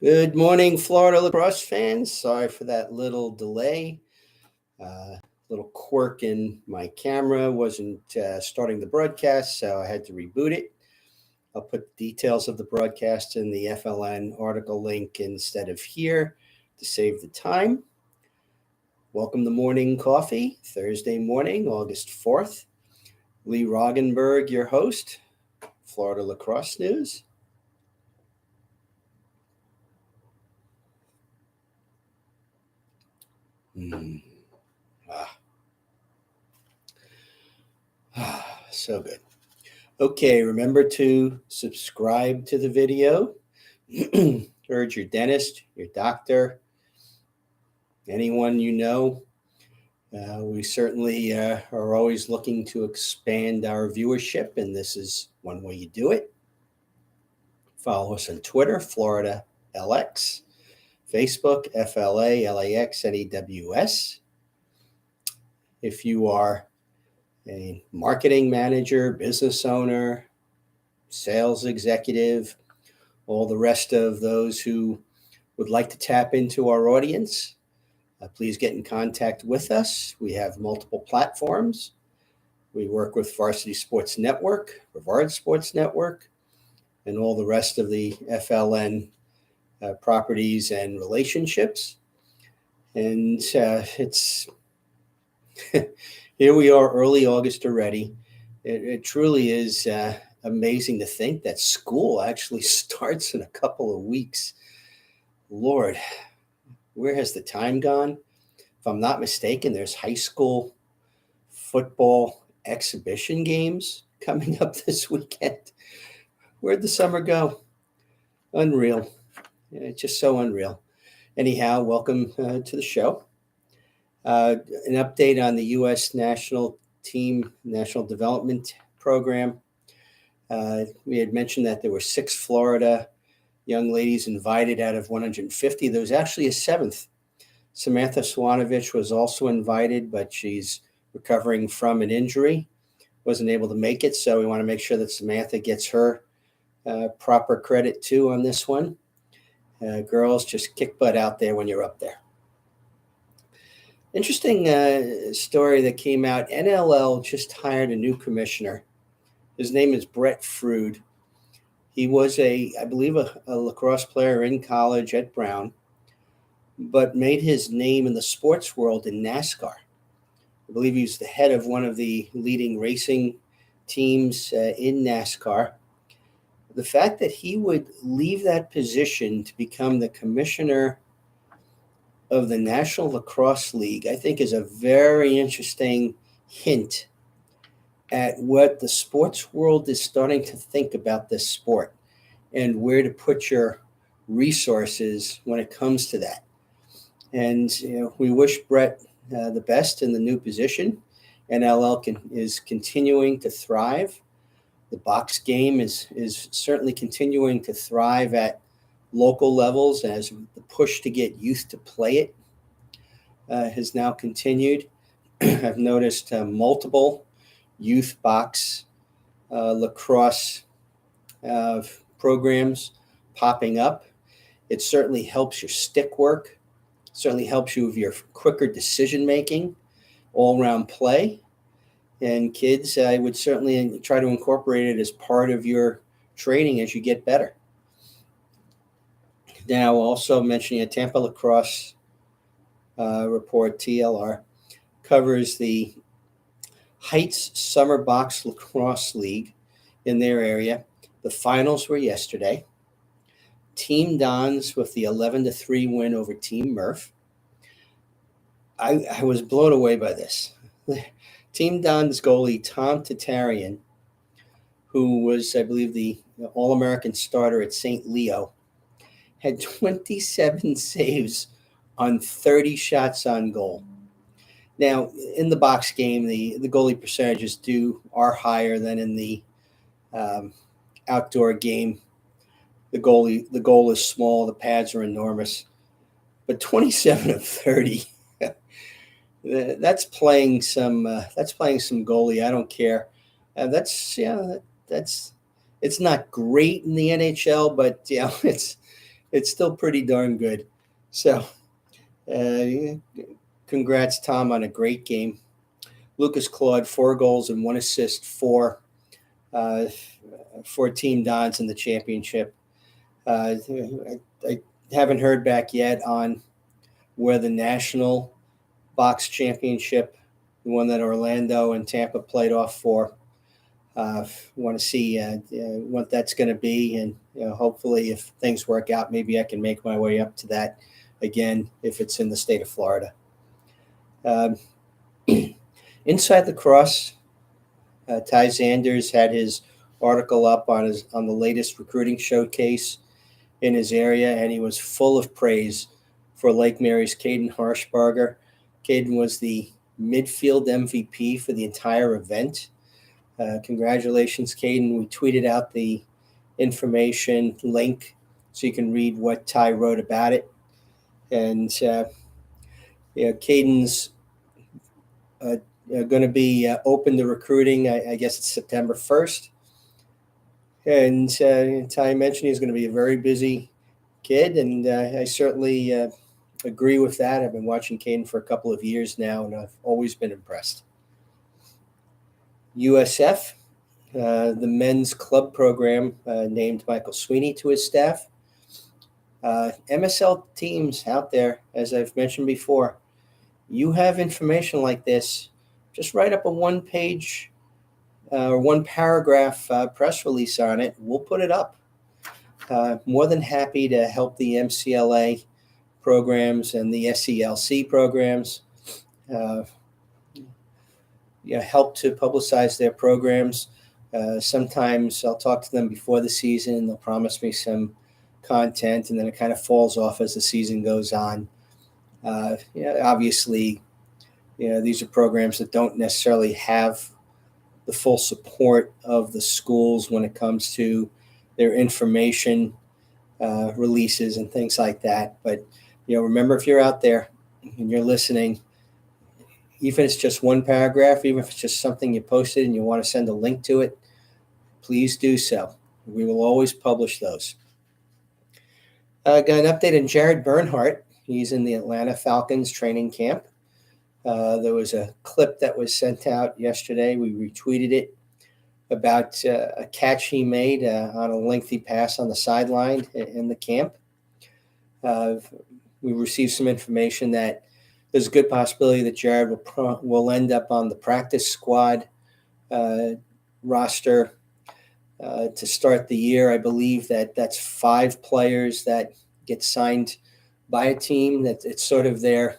Good morning, Florida lacrosse fans. Sorry for that little delay. Little quirk in my camera wasn't starting the broadcast, so I had to reboot it. I'll put details of the broadcast in the FLN article link instead of here to save the time. Welcome to Morning Coffee, Thursday morning, August 4th. Lee Roggenberg, your host, Florida Lacrosse News. So good. Okay, remember to subscribe to the video. Urge your dentist, your doctor, anyone you know. We certainly are always looking to expand our viewership, and this is one way you do it. Follow us on Twitter, Florida LX, Facebook, FLA, LAX, NEWS. If you are a marketing manager, business owner, sales executive, all the rest of those who would like to tap into our audience, please get in contact with us. We have multiple platforms. We work with Varsity Sports Network, Brevard Sports Network, and all the rest of the FLN properties and relationships. And it's here we are, early August already. It truly is amazing to think that school actually starts in a couple of weeks. Lord, where has the time gone? If I'm not mistaken, there's high school football exhibition games coming up this weekend. Where'd the summer go? Unreal. It's just so unreal. Anyhow, welcome to the show. An update on the U.S. national team, national development program. We had mentioned that there were 6 Florida young ladies invited out of 150. There was actually a 7th. Samantha Swanovich was also invited, but she's recovering from an injury, wasn't able to make it. So we want to make sure that Samantha gets her proper credit too on this one. Girls, just kick butt out there when you're up there. Interesting story that came out. NLL just hired a new commissioner. His name is Brett Frood. He was I believe, a lacrosse player in college at Brown, but made his name in the sports world in NASCAR. I believe he's the head of one of the leading racing teams in NASCAR. The fact that he would leave that position to become the commissioner of the National Lacrosse League, I think, is a very interesting hint at what the sports world is starting to think about this sport and where to put your resources when it comes to that. And we wish Brett the best in the new position. NLL is continuing to thrive. The box game is certainly continuing to thrive at local levels as the push to get youth to play it has now continued. I've noticed multiple youth box lacrosse programs popping up. It certainly helps your stick work, certainly helps you with your quicker decision making, all-round play. And kids, I would certainly try to incorporate it as part of your training as you get better. Now, also mentioning a Tampa Lacrosse report, TLR, covers the Heights Summer Box Lacrosse League in their area. The finals were yesterday. Team Dons with the 11-3 win over Team Murph. I was blown away by this. Team Dons goalie Tom Tatarian, who was, I believe, the All-American starter at St. Leo, had 27 saves on 30 shots on goal. Now, in the box game, the goalie percentages are higher than in the outdoor game. The goal is small, the pads are enormous, but 27 of 30. That's playing some goalie. I don't care. It's not great in the NHL, but it's it's still pretty darn good. So, uh, congrats, Tom, on a great game. Lucas Claude, 4 goals and 1 assist uh, for Team Dons in the championship. I haven't heard back yet on where the national box championship, the one that Orlando and Tampa played off for. Want to see what that's going to be, and hopefully, if things work out, maybe I can make my way up to that again if it's in the state of Florida. Inside Lacrosse, Ty Zanders had his article up on the latest recruiting showcase in his area, and he was full of praise for Lake Mary's Caden Harshbarger. Caden was the midfield MVP for the entire event. Congratulations, Caden. We tweeted out the information link so you can read what Ty wrote about it. And Caden's going to be open to recruiting. I guess it's September 1st. And Ty mentioned he's going to be a very busy kid, and I certainly agree with that. I've been watching Caden for a couple of years now, and I've always been impressed. USF, the men's club program, named Michael Sweeney to his staff. MSL teams out there, as I've mentioned before, you have information like this, just write up a one-page or one-paragraph press release on it. We'll put it up. More than happy to help the MCLA programs and the SELC programs. Help to publicize their programs. Sometimes I'll talk to them before the season. They'll promise me some content, and then it kind of falls off as the season goes on. Obviously, these are programs that don't necessarily have the full support of the schools when it comes to their information releases and things like that. But, remember, if you're out there and you're listening, even if it's just one paragraph, even if it's just something you posted and you want to send a link to it, please do so. We will always publish those. Got an update on Jared Bernhardt. He's in the Atlanta Falcons training camp. There was a clip that was sent out yesterday. We retweeted it about a catch he made on a lengthy pass on the sideline in the camp. We received some information that there's a good possibility that Jared will end up on the practice squad roster to start the year. I believe that's 5 players that get signed by a team. That it's sort of their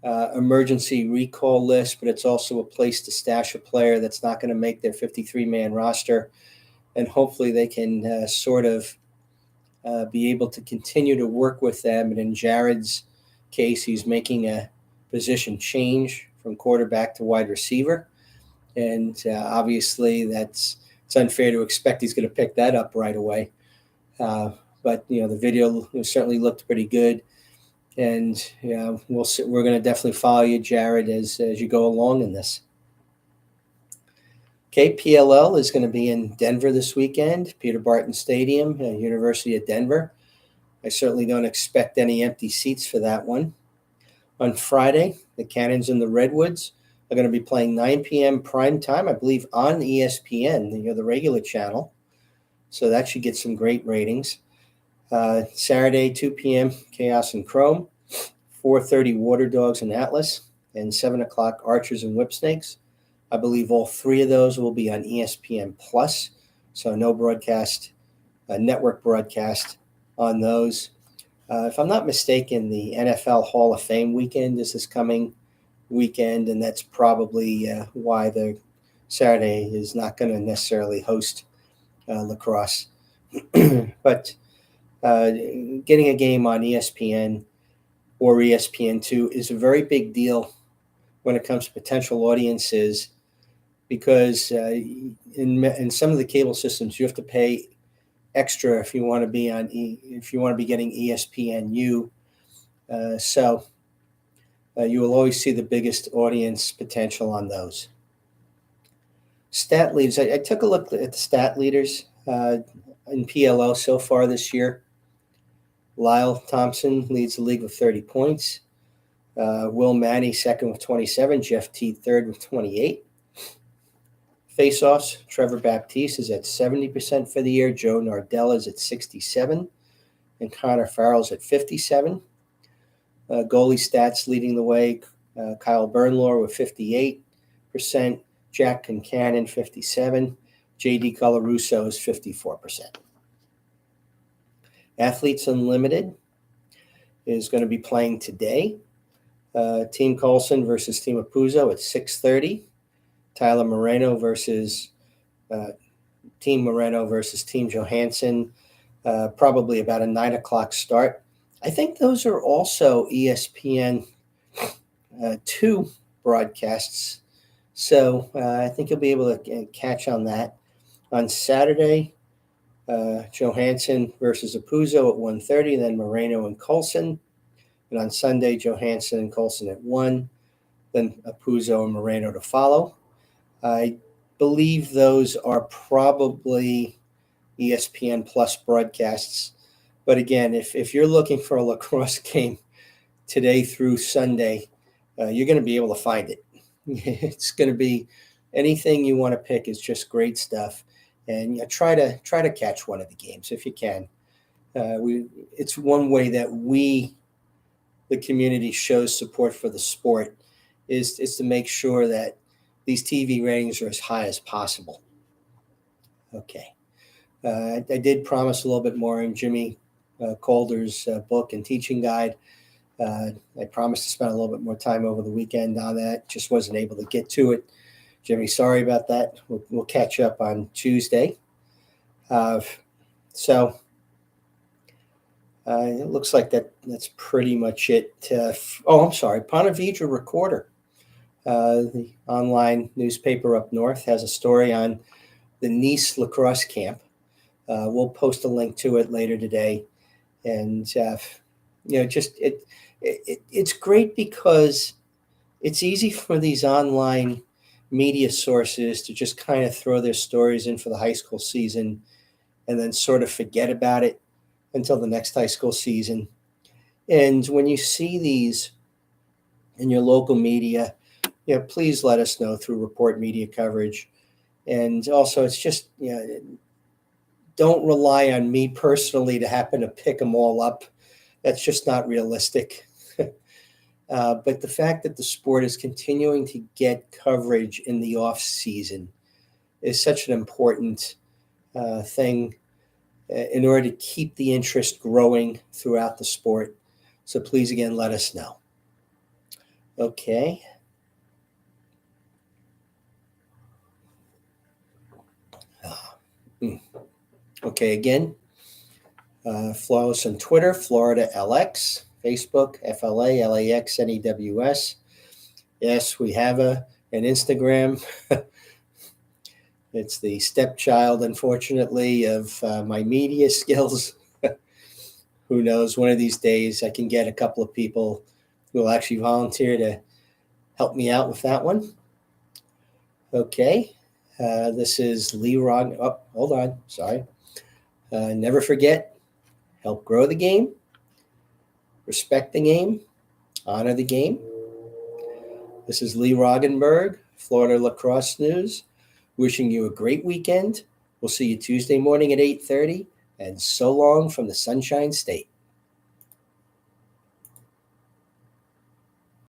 emergency recall list, but it's also a place to stash a player that's not going to make their 53-man roster. And hopefully they can sort of be able to continue to work with them. And in Jared's case, he's making a position change from quarterback to wide receiver. And obviously it's unfair to expect he's going to pick that up right away. But, the video certainly looked pretty good. And we're going to definitely follow you, Jared, as you go along in this. PLL is going to be in Denver this weekend, Peter Barton Stadium, University of Denver. I certainly don't expect any empty seats for that one. On Friday, the Cannons and the Redwoods are going to be playing 9 p.m. prime time, I believe, on ESPN, the regular channel. So that should get some great ratings. Saturday, 2 p.m., Chaos and Chrome, 4:30 Water Dogs and Atlas, and 7 o'clock Archers and Whipsnakes. I believe all 3 of those will be on ESPN Plus, so no broadcast, network broadcast on those. If I'm not mistaken, the NFL Hall of Fame weekend is this coming weekend, and that's probably why the Saturday is not going to necessarily host lacrosse. But getting a game on ESPN or ESPN2 is a very big deal when it comes to potential audiences, because in some of the cable systems you have to pay extra if you want to be getting ESPNU. So you will always see the biggest audience potential on those. Stat leaders. I took a look at the stat leaders in PLO so far this year. Lyle Thompson leads the league with 30 points. Will Manny second with 27. Jeff T third with 28. Faceoffs, Trevor Baptiste is at 70% for the year. Joe Nardella is at 67. And Connor Farrell's at 57. Goalie stats leading the way. Kyle Bernlohr with 58%. Jack Concannon, 57. J.D. Colarusso is 54%. Athletes Unlimited is going to be playing today. Team Colson versus Team Apuzzo at 6:30. Tyler Moreno versus Team Moreno versus Team Johansson, probably about a 9 o'clock start. I think those are also ESPN 2 broadcasts. So I think you'll be able to catch on that. On Saturday, Johansson versus Apuzzo at 1:30, then Moreno and Colson. And on Sunday, Johansson and Colson at 1, then Apuzzo and Moreno to follow. I believe those are probably ESPN Plus broadcasts. But again, if you're looking for a lacrosse game today through Sunday, you're going to be able to find it. It's going to be anything you want to pick is just great stuff. And try to catch one of the games if you can. It's one way that we, the community, shows support for the sport is to make sure that these TV ratings are as high as possible. Okay. I did promise a little bit more in Jimmy Calder's book and teaching guide. I promised to spend a little bit more time over the weekend on that. Just wasn't able to get to it. Jimmy, sorry about that. We'll catch up on Tuesday. So it looks like that's pretty much it. I'm sorry. Ponte Vedra Recorder, the online newspaper up north, has a story on the Nice lacrosse camp. We'll post a link to it later today. And, it's great because it's easy for these online media sources to just kind of throw their stories in for the high school season and then sort of forget about it until the next high school season. And when you see these in your local media, please let us know through report media coverage. And also, it's just, don't rely on me personally to happen to pick them all up. That's just not realistic. But the fact that the sport is continuing to get coverage in the off season is such an important thing in order to keep the interest growing throughout the sport. So please, again, let us know. Okay. Okay, again, follow us on Twitter, Florida LX, Facebook, FLA, LAX, NEWS. Yes, we have an Instagram. It's the stepchild, unfortunately, of my media skills. Who knows, one of these days I can get a couple of people who will actually volunteer to help me out with that one. Okay, this is Lee Rog. Oh, hold on, sorry. Never forget, help grow the game, respect the game, honor the game. This is Lee Roggenberg, Florida Lacrosse News, wishing you a great weekend. We'll see you Tuesday morning at 8:30, and so long from the Sunshine State.